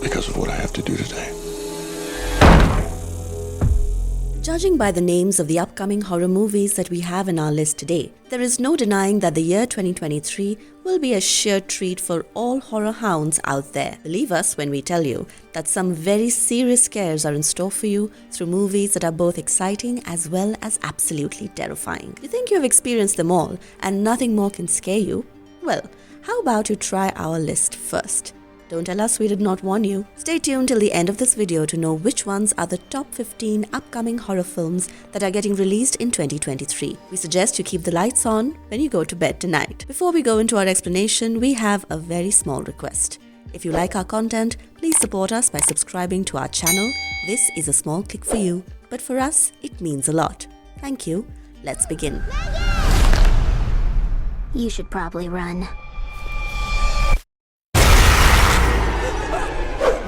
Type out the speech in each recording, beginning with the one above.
because of what I have to do today. Judging by the names of the upcoming horror movies that we have in our list today, there is no denying that the year 2023 will be a sheer treat for all horror hounds out there. Believe us when we tell you that some very serious scares are in store for you through movies that are both exciting as well as absolutely terrifying. You think you have experienced them all and nothing more can scare you? Well, how about you try our list first? Don't tell us we did not warn you. Stay tuned till the end of this video to know which ones are the top 15 upcoming horror films that are getting released in 2023. We suggest you keep the lights on when you go to bed tonight. Before we go into our explanation, we have a very small request. If you like our content, please support us by subscribing to our channel. This is a small click for you, but for us, it means a lot. Thank you. Let's begin. You should probably run.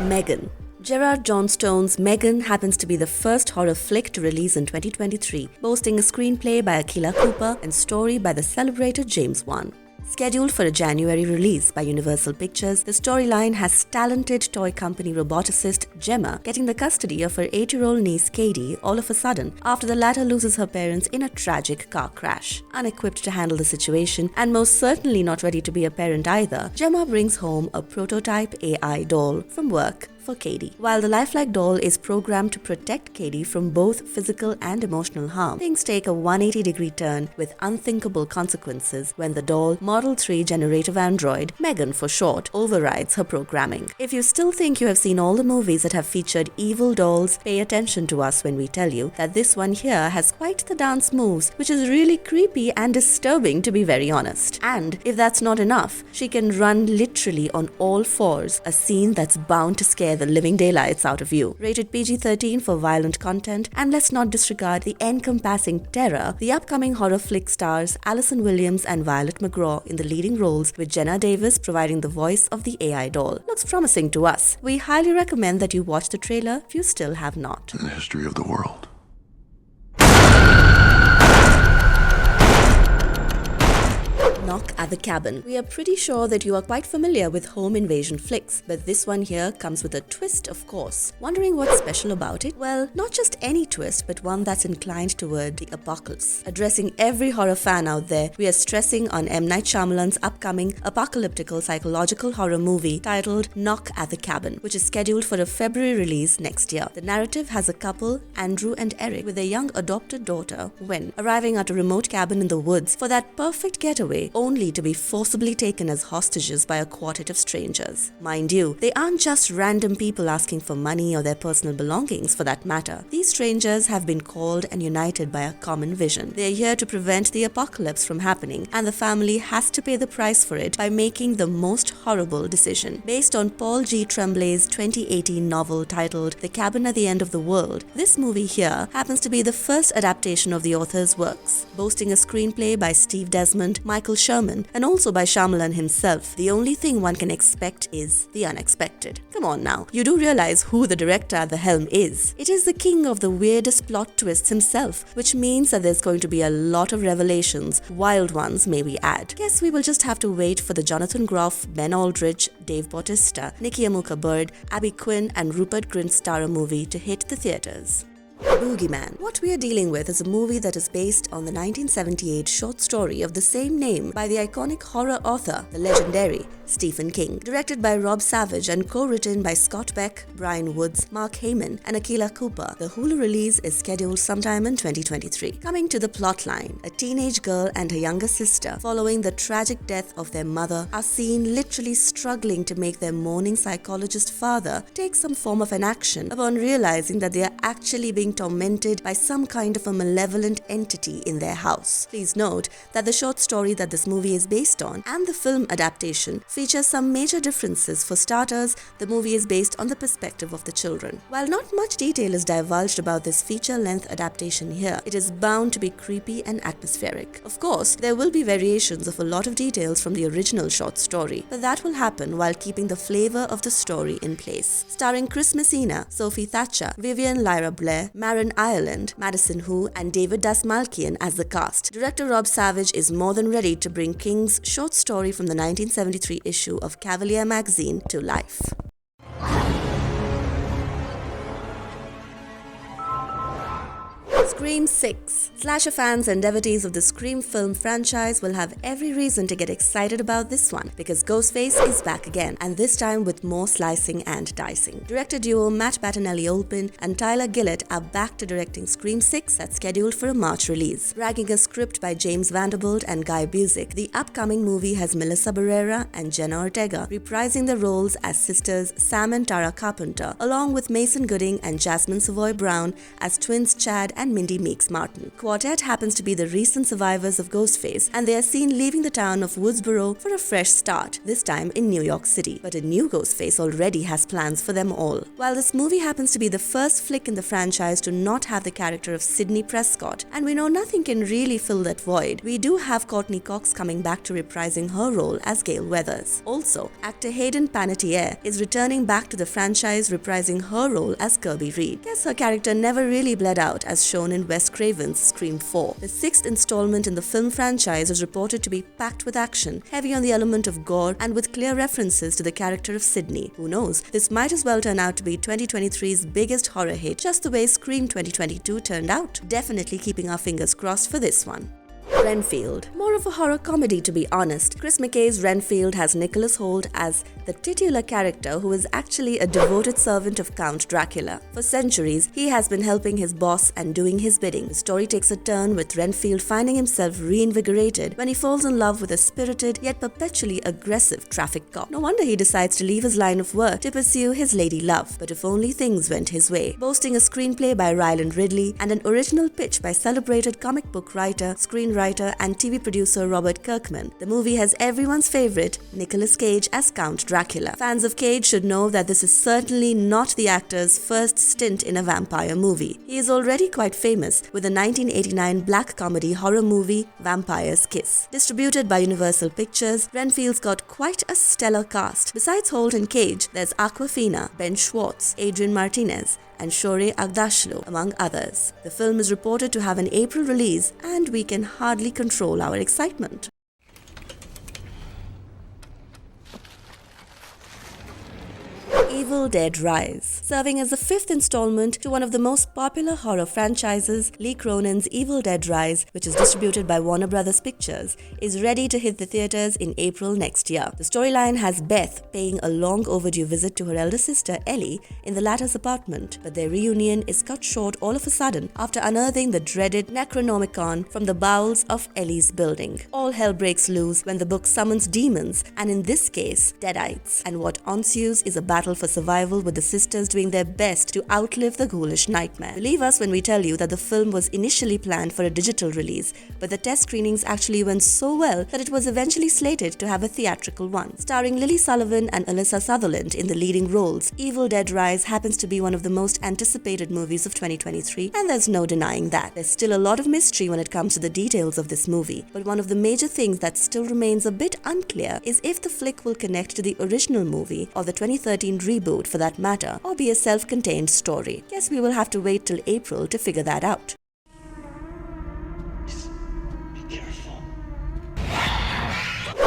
Megan. Gerard Johnstone's Megan happens to be the first horror flick to release in 2023, boasting a screenplay by Akila Cooper and story by the celebrated James Wan. Scheduled for a January release by Universal Pictures, the storyline has talented toy company roboticist Gemma getting the custody of her 8-year-old niece Katie all of a sudden after the latter loses her parents in a tragic car crash. Unequipped to handle the situation and most certainly not ready to be a parent either, Gemma brings home a prototype AI doll from work for Katie. While the lifelike doll is programmed to protect Katie from both physical and emotional harm, things take a 180-degree turn with unthinkable consequences when the doll, Model 3 generative android, Megan for short, overrides her programming. If you still think you have seen all the movies that have featured evil dolls, pay attention to us when we tell you that this one here has quite the dance moves, which is really creepy and disturbing to be very honest. And if that's not enough, she can run literally on all fours, a scene that's bound to scare the living daylights out of you. Rated PG-13 for violent content, and let's not disregard the encompassing terror. The upcoming horror flick stars Allison Williams and Violet McGraw in the leading roles, with Jenna Davis providing the voice of the AI doll. Looks promising to us. We highly recommend that you watch the trailer if you still have not. In the history of the world. Knock at the Cabin. We are pretty sure that you are quite familiar with home invasion flicks, but this one here comes with a twist, of course. Wondering what's special about it? Well, not just any twist, but one that's inclined toward the apocalypse. Addressing every horror fan out there, we are stressing on M. Night Shyamalan's upcoming apocalyptical psychological horror movie titled Knock at the Cabin, which is scheduled for a February release next year. The narrative has a couple, Andrew and Eric, with a young adopted daughter, Wen, arriving at a remote cabin in the woods for that perfect getaway, only to be forcibly taken as hostages by a quartet of strangers. Mind you, they aren't just random people asking for money or their personal belongings for that matter. These strangers have been called and united by a common vision. They are here to prevent the apocalypse from happening, and the family has to pay the price for it by making the most horrible decision. Based on Paul G. Tremblay's 2018 novel titled The Cabin at the End of the World, this movie here happens to be the first adaptation of the author's works, boasting a screenplay by Steve Desmond, Michael Sherman, and also by Shyamalan himself. The only thing one can expect is the unexpected. Come on now, you do realize who the director at the helm is. It is the king of the weirdest plot twists himself, which means that there's going to be a lot of revelations, wild ones may we add. Guess we will just have to wait for the Jonathan Groff, Ben Aldridge, Dave Bautista, Nikki Amuka Bird, Abby Quinn, and Rupert Grint star movie to hit the theaters. Boogeyman. What we are dealing with is a movie that is based on the 1978 short story of the same name by the iconic horror author, the legendary Stephen King. Directed by Rob Savage and co-written by Scott Beck, Brian Woods, Mark Heyman, and Akila Cooper, the Hulu release is scheduled sometime in 2023. Coming to the plotline, a teenage girl and her younger sister, following the tragic death of their mother, are seen literally struggling to make their mourning psychologist father take some form of an action upon realizing that they are actually being tormented by some kind of a malevolent entity in their house. Please note that the short story that this movie is based on and the film adaptation features some major differences. For starters, the movie is based on the perspective of the children. While not much detail is divulged about this feature-length adaptation here, it is bound to be creepy and atmospheric. Of course, there will be variations of a lot of details from the original short story, but that will happen while keeping the flavor of the story in place. Starring Chris Messina, Sophie Thatcher, Vivian Lyra Blair, Maren Ireland, Madison Hu, and David Dasmalkian as the cast. Director Rob Savage is more than ready to bring King's short story from the 1973 issue of Cavalier magazine to life. Scream 6. Slasher fans and devotees of the Scream film franchise will have every reason to get excited about this one because Ghostface is back again, and this time with more slicing and dicing. Director duo Matt Bettinelli-Olpin and Tyler Gillett are back to directing Scream 6 that's scheduled for a March release. Bragging a script by James Vanderbilt and Guy Busick, the upcoming movie has Melissa Barrera and Jenna Ortega reprising their roles as sisters Sam and Tara Carpenter, along with Mason Gooding and Jasmine Savoy Brown as twins Chad and Mindy Meeks Martin. Quartet happens to be the recent survivors of Ghostface, and they are seen leaving the town of Woodsboro for a fresh start, this time in New York City. But a new Ghostface already has plans for them all. While this movie happens to be the first flick in the franchise to not have the character of Sidney Prescott, and we know nothing can really fill that void, we do have Courtney Cox coming back to reprising her role as Gail Weathers. Also, actor Hayden Panettiere is returning back to the franchise, reprising her role as Kirby Reed. Guess her character never really bled out as shown in Wes Craven's Scream 4. The sixth installment in the film franchise is reported to be packed with action, heavy on the element of gore, and with clear references to the character of Sidney. Who knows, this might as well turn out to be 2023's biggest horror hit, just the way Scream 2022 turned out. Definitely keeping our fingers crossed for this one. Renfield. More of a horror comedy, to be honest. Chris McKay's Renfield has Nicholas Hoult as the titular character who is actually a devoted servant of Count Dracula. For centuries, he has been helping his boss and doing his bidding. The story takes a turn with Renfield finding himself reinvigorated when he falls in love with a spirited yet perpetually aggressive traffic cop. No wonder he decides to leave his line of work to pursue his lady love, but if only things went his way. Boasting a screenplay by Ryland Ridley and an original pitch by celebrated comic book writer, screenwriter, and TV producer Robert Kirkman, the movie has everyone's favorite Nicolas Cage as Count Dracula. Fans of Cage should know that this is certainly not the actor's first stint in a vampire movie. He is already quite famous with the 1989 black comedy horror movie Vampire's Kiss. Distributed by Universal Pictures, Renfield's got quite a stellar cast. Besides Holt and Cage, there's Awkwafina, Ben Schwartz, Adrian Martinez, and Shore Agdashlu, among others. The film is reported to have an April release, and we can hardly control our excitement. Evil Dead Rise. Serving as the fifth installment to one of the most popular horror franchises, Lee Cronin's Evil Dead Rise, which is distributed by Warner Brothers Pictures, is ready to hit the theaters in April next year. The storyline has Beth paying a long overdue visit to her elder sister Ellie in the latter's apartment, but their reunion is cut short all of a sudden after unearthing the dreaded Necronomicon from the bowels of Ellie's building. All hell breaks loose when the book summons demons, and in this case, Deadites, and what ensues is a battle for survival, with the sisters doing their best to outlive the ghoulish nightmare. Believe us when we tell you that the film was initially planned for a digital release, but the test screenings actually went so well that it was eventually slated to have a theatrical one. Starring Lily Sullivan and Alyssa Sutherland in the leading roles, Evil Dead Rise happens to be one of the most anticipated movies of 2023, and there's no denying that. There's still a lot of mystery when it comes to the details of this movie, but one of the major things that still remains a bit unclear is if the flick will connect to the original movie or the 2013 reboot for that matter, or be a self-contained story. Guess we will have to wait till April to figure that out.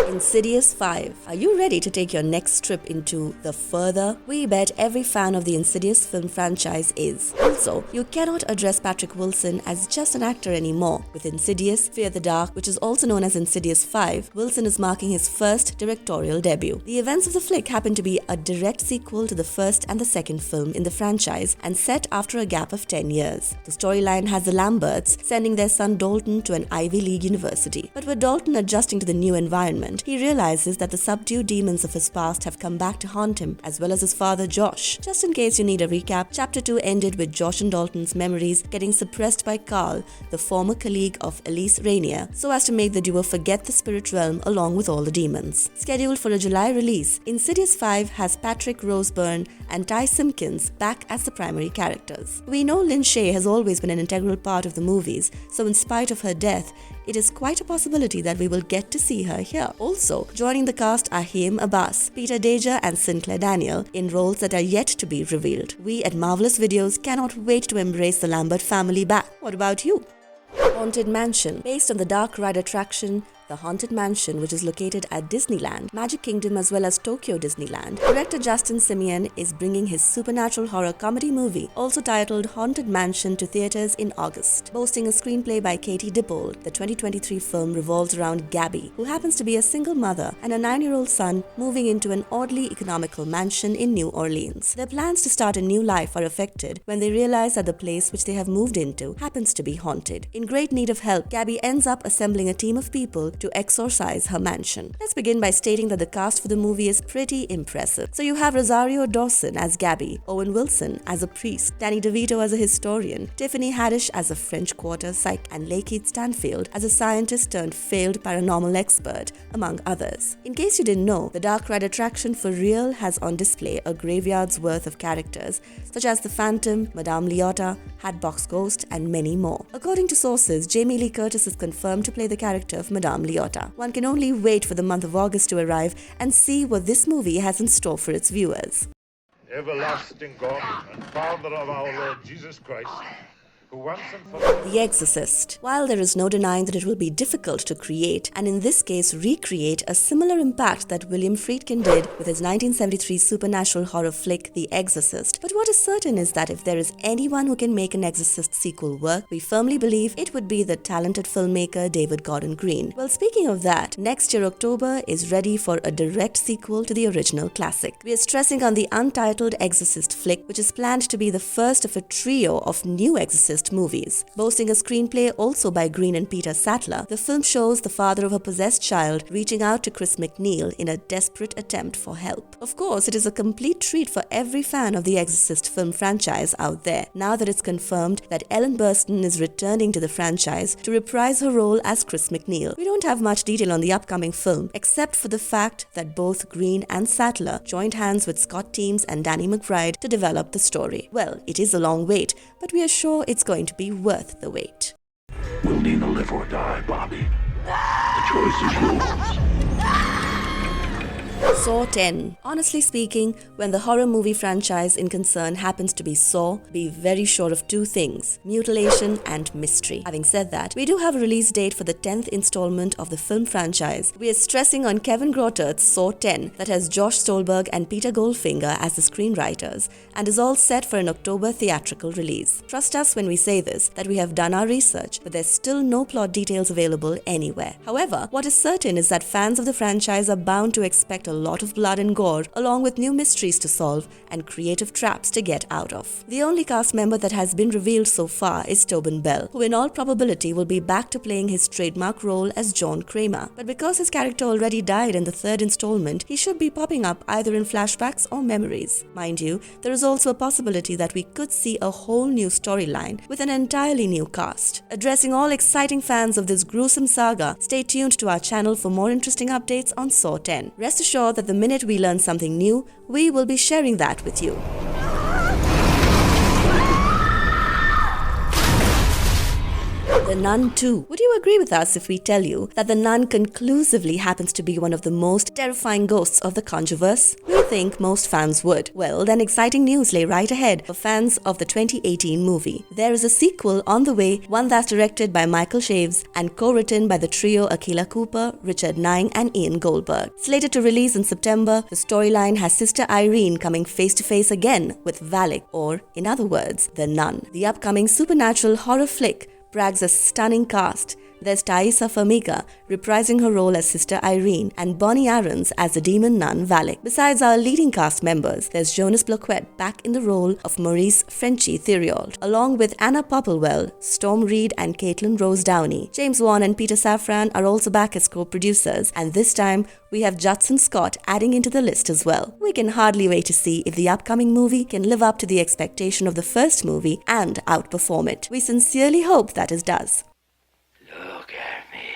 Insidious 5. Are you ready to take your next trip into the further? We bet every fan of the Insidious film franchise is. Also, you cannot address Patrick Wilson as just an actor anymore. With Insidious, Fear the Dark, which is also known as Insidious 5, Wilson is marking his first directorial debut. The events of the flick happen to be a direct sequel to the first and the second film in the franchise and set after a gap of 10 years. The storyline has the Lamberts sending their son Dalton to an Ivy League university. But with Dalton adjusting to the new environment, he realizes that the subdued demons of his past have come back to haunt him, as well as his father Josh. Just in case you need a recap, Chapter 2 ended with Josh and Dalton's memories getting suppressed by Carl, the former colleague of Elise Rainier, so as to make the duo forget the spirit realm along with all the demons. Scheduled for a July release, Insidious 5 has Patrick Roseburn and Ty Simpkins back as the primary characters. We know Lynn Shay has always been an integral part of the movies, so in spite of her death, it is quite a possibility that we will get to see her here. Also, joining the cast are Haim Abbas, Peter Deja and Sinclair Daniel in roles that are yet to be revealed. We at Marvelous Videos cannot wait to embrace the Lambert family back. What about you? Haunted Mansion. Based on the dark ride attraction, The Haunted Mansion, which is located at Disneyland, Magic Kingdom as well as Tokyo Disneyland, director Justin Simien is bringing his supernatural horror comedy movie, also titled Haunted Mansion, to theaters in August. Boasting a screenplay by Katie Dippold, the 2023 film revolves around Gabby, who happens to be a single mother and a 9-year-old son moving into an oddly economical mansion in New Orleans. Their plans to start a new life are affected when they realize that the place which they have moved into happens to be haunted. In great need of help, Gabby ends up assembling a team of people to exorcise her mansion. Let's begin by stating that the cast for the movie is pretty impressive. So you have Rosario Dawson as Gabby, Owen Wilson as a priest, Danny DeVito as a historian, Tiffany Haddish as a French Quarter psych, and Lakeith Stanfield as a scientist turned failed paranormal expert, among others. In case you didn't know, the dark ride attraction for real has on display a graveyard's worth of characters such as the Phantom, Madame Leota, Hatbox Ghost, and many more. According to sources, Jamie Lee Curtis is confirmed to play the character of Madame Leota. One can only wait for the month of August to arrive and see what this movie has in store for its viewers. Everlasting God and Father of our Lord Jesus Christ, who once and for The Exorcist. While there is no denying that it will be difficult to create, and in this case recreate, a similar impact that William Friedkin did with his 1973 supernatural horror flick The Exorcist, but what is certain is that if there is anyone who can make an Exorcist sequel work, we firmly believe it would be the talented filmmaker David Gordon Green. Well, speaking of that, next year October is ready for a direct sequel to the original classic. We are stressing on the untitled Exorcist flick, which is planned to be the first of a trio of new Exorcist movies. Boasting a screenplay also by Green and Peter Sattler, the film shows the father of a possessed child reaching out to Chris McNeil in a desperate attempt for help. Of course, it is a complete treat for every fan of the Exorcist film franchise out there, now that it's confirmed that Ellen Burstyn is returning to the franchise to reprise her role as Chris McNeil. We don't have much detail on the upcoming film, except for the fact that both Green and Sattler joined hands with Scott Teems and Danny McBride to develop the story. Well, it is a long wait, but we are sure it's going to be worth the wait. We'll neither live or die, Bobby. The choice is yours. Saw 10. Honestly speaking, when the horror movie franchise in concern happens to be Saw, be very sure of two things: mutilation and mystery. Having said that, we do have a release date for the 10th installment of the film franchise. We are stressing on Kevin Grotter's Saw 10 that has Josh Stolberg and Peter Goldfinger as the screenwriters and is all set for an October theatrical release. Trust us when we say this, that we have done our research, but there's still no plot details available anywhere. However, what is certain is that fans of the franchise are bound to expect a lot of blood and gore, along with new mysteries to solve and creative traps to get out of. The only cast member that has been revealed so far is Tobin Bell, who in all probability will be back to playing his trademark role as John Kramer. But because his character already died in the 3rd installment, he should be popping up either in flashbacks or memories. Mind you, there is also a possibility that we could see a whole new storyline with an entirely new cast. Addressing all exciting fans of this gruesome saga, stay tuned to our channel for more interesting updates on Saw 10. Rest assured that the minute we learn something new, we will be sharing that with you. The Nun 2. Would you agree with us if we tell you that The Nun conclusively happens to be one of the most terrifying ghosts of the Conjureverse? We think most fans would. Well, then exciting news lay right ahead for fans of the 2018 movie. There is a sequel on the way, one that's directed by Michael Shaves and co-written by the trio Akilah Cooper, Richard Nine, and Ian Goldberg. Slated to release in September, the storyline has Sister Irene coming face-to-face again with Valak, or in other words, the Nun. The upcoming supernatural horror flick brags a stunning cast. There's Thaisa Farmiga reprising her role as Sister Irene and Bonnie Aarons as the demon nun Valak. Besides our leading cast members, there's Jonas Bloquet back in the role of Maurice Frenchy Theriault, along with Anna Popplewell, Storm Reed, and Caitlin Rose Downey. James Wan and Peter Safran are also back as co-producers, and this time we have Judson Scott adding into the list as well. We can hardly wait to see if the upcoming movie can live up to the expectation of the first movie and outperform it. We sincerely hope that it does. Look at me.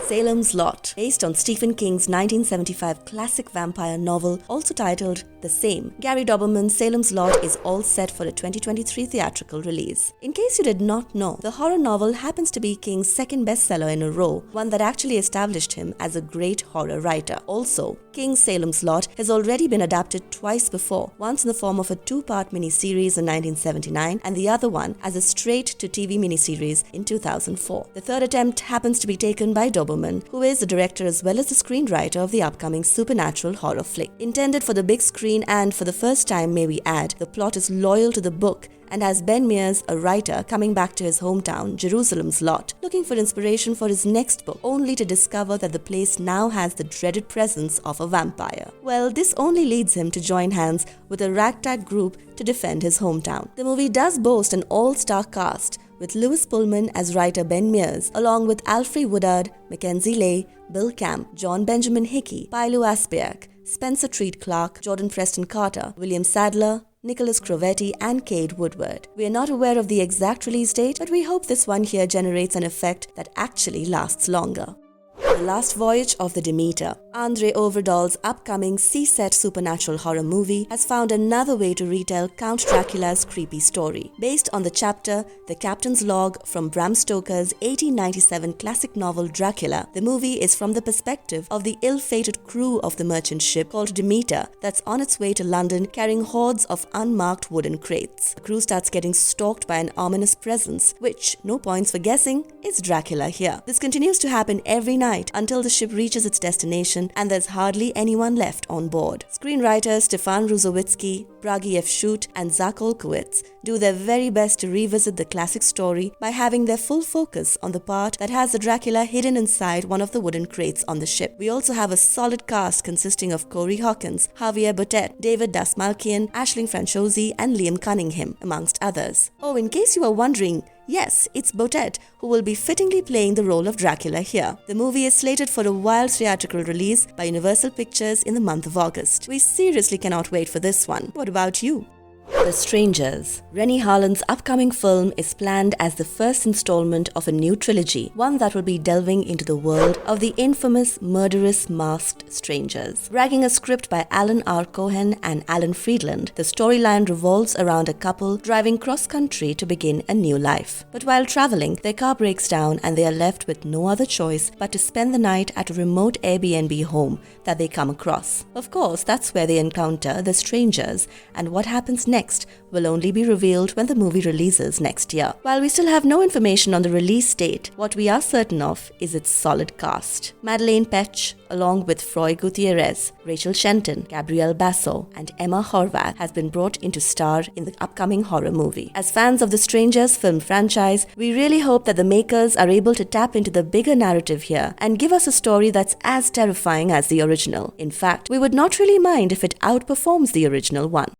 Salem's Lot, based on Stephen King's 1975 classic vampire novel, also titled the same. Gary Doberman's Salem's Lot is all set for a 2023 theatrical release. In case you did not know, the horror novel happens to be King's second bestseller in a row, one that actually established him as a great horror writer. Also, King Salem's Lot has already been adapted twice before, once in the form of a 2-part miniseries in 1979 and the other one as a straight-to-TV miniseries in 2004. The third attempt happens to be taken by Boogeyman, who is the director as well as the screenwriter of the upcoming supernatural horror flick. Intended for the big screen and for the first time, may we add, the plot is loyal to the book and has Ben Mears, a writer, coming back to his hometown, Jerusalem's Lot, looking for inspiration for his next book, only to discover that the place now has the dreaded presence of a vampire. Well, this only leads him to join hands with a ragtag group to defend his hometown. The movie does boast an all-star cast, with Lewis Pullman as writer Ben Mears, along with Alfre Woodard, Mackenzie Leigh, Bill Camp, John Benjamin Hickey, Pilu Aspiak, Spencer Treat Clark, Jordan Preston Carter, William Sadler, Nicholas Crovetti and Cade Woodward. We are not aware of the exact release date, but we hope this one here generates an effect that actually lasts longer. The Last Voyage of the Demeter. Andre Overdahl's upcoming sea-set supernatural horror movie has found another way to retell Count Dracula's creepy story. Based on the chapter The Captain's Log from Bram Stoker's 1897 classic novel Dracula, the movie is from the perspective of the ill-fated crew of the merchant ship called Demeter that's on its way to London carrying hordes of unmarked wooden crates. The crew starts getting stalked by an ominous presence, which, no points for guessing, is Dracula here. This continues to happen every night until the ship reaches its destination and there's hardly anyone left on board. Screenwriters Stefan Ruzowitzki, Bragi F. Schutt and Zach Olkowitz do their very best to revisit the classic story by having their full focus on the part that has the Dracula hidden inside one of the wooden crates on the ship. We also have a solid cast consisting of Corey Hawkins, Javier Botet, David Dasmalkian, Aisling Franciosi and Liam Cunningham, amongst others. Oh, in case you are wondering, yes, it's Botet who will be fittingly playing the role of Dracula here. The movie is slated for a wild theatrical release by Universal Pictures in the month of August. We seriously cannot wait for this one. What about you? The Strangers. Rennie Harlan's upcoming film is planned as the first installment of a new trilogy, one that will be delving into the world of the infamous murderous masked strangers. Ragging a script by Alan R. Cohen and Alan Friedland, the storyline revolves around a couple driving cross-country to begin a new life. But while traveling, their car breaks down and they are left with no other choice but to spend the night at a remote Airbnb home that they come across. Of course, that's where they encounter the strangers, and what happens next will only be revealed when the movie releases next year. While we still have no information on the release date, what we are certain of is its solid cast. Madeleine Petsch, along with Froy Gutierrez, Rachel Shenton, Gabrielle Basso, and Emma Horvath, has been brought in to star in the upcoming horror movie. As fans of the Strangers film franchise, we really hope that the makers are able to tap into the bigger narrative here and give us a story that's as terrifying as the original. In fact, we would not really mind if it outperforms the original one.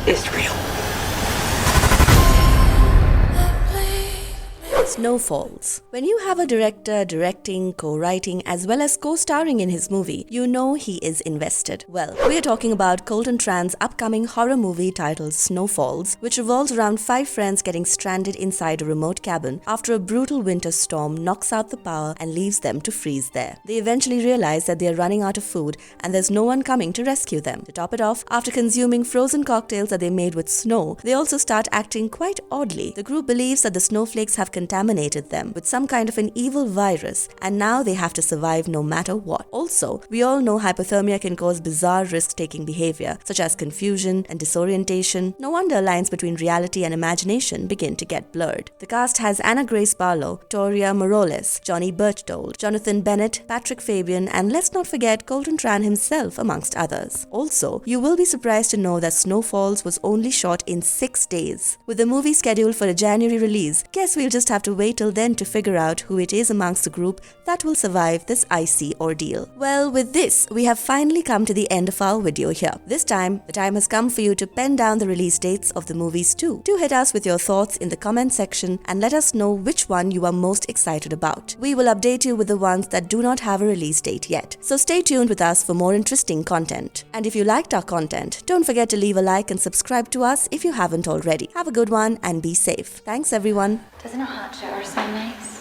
It's real. Snowfalls. When you have a director directing, co-writing as well as co-starring in his movie, you know he is invested. Well, we are talking about Colton Tran's upcoming horror movie titled Snowfalls, which revolves around 5 friends getting stranded inside a remote cabin after a brutal winter storm knocks out the power and leaves them to freeze there. They eventually realize that they are running out of food and there's no one coming to rescue them. To top it off, after consuming frozen cocktails that they made with snow, they also start acting quite oddly. The group believes that the snowflakes have contaminated them with some kind of an evil virus, and now they have to survive no matter what. Also, we all know hypothermia can cause bizarre risk-taking behavior, such as confusion and disorientation. No wonder lines between reality and imagination begin to get blurred. The cast has Anna Grace Barlow, Toria Morales, Johnny Berchtold, Jonathan Bennett, Patrick Fabian, and let's not forget Colton Tran himself, amongst others. Also, you will be surprised to know that Snowfalls was only shot in 6 days. With the movie scheduled for a January release, guess we'll just have to wait till then to figure out who it is amongst the group that will survive this icy ordeal. Well, with this, we have finally come to the end of our video here. This time, the time has come for you to pen down the release dates of the movies too. Do hit us with your thoughts in the comment section and let us know which one you are most excited about. We will update you with the ones that do not have a release date yet. So stay tuned with us for more interesting content. And if you liked our content, don't forget to leave a like and subscribe to us if you haven't already. Have a good one and be safe. Thanks everyone. Doesn't a hot shower sound nice?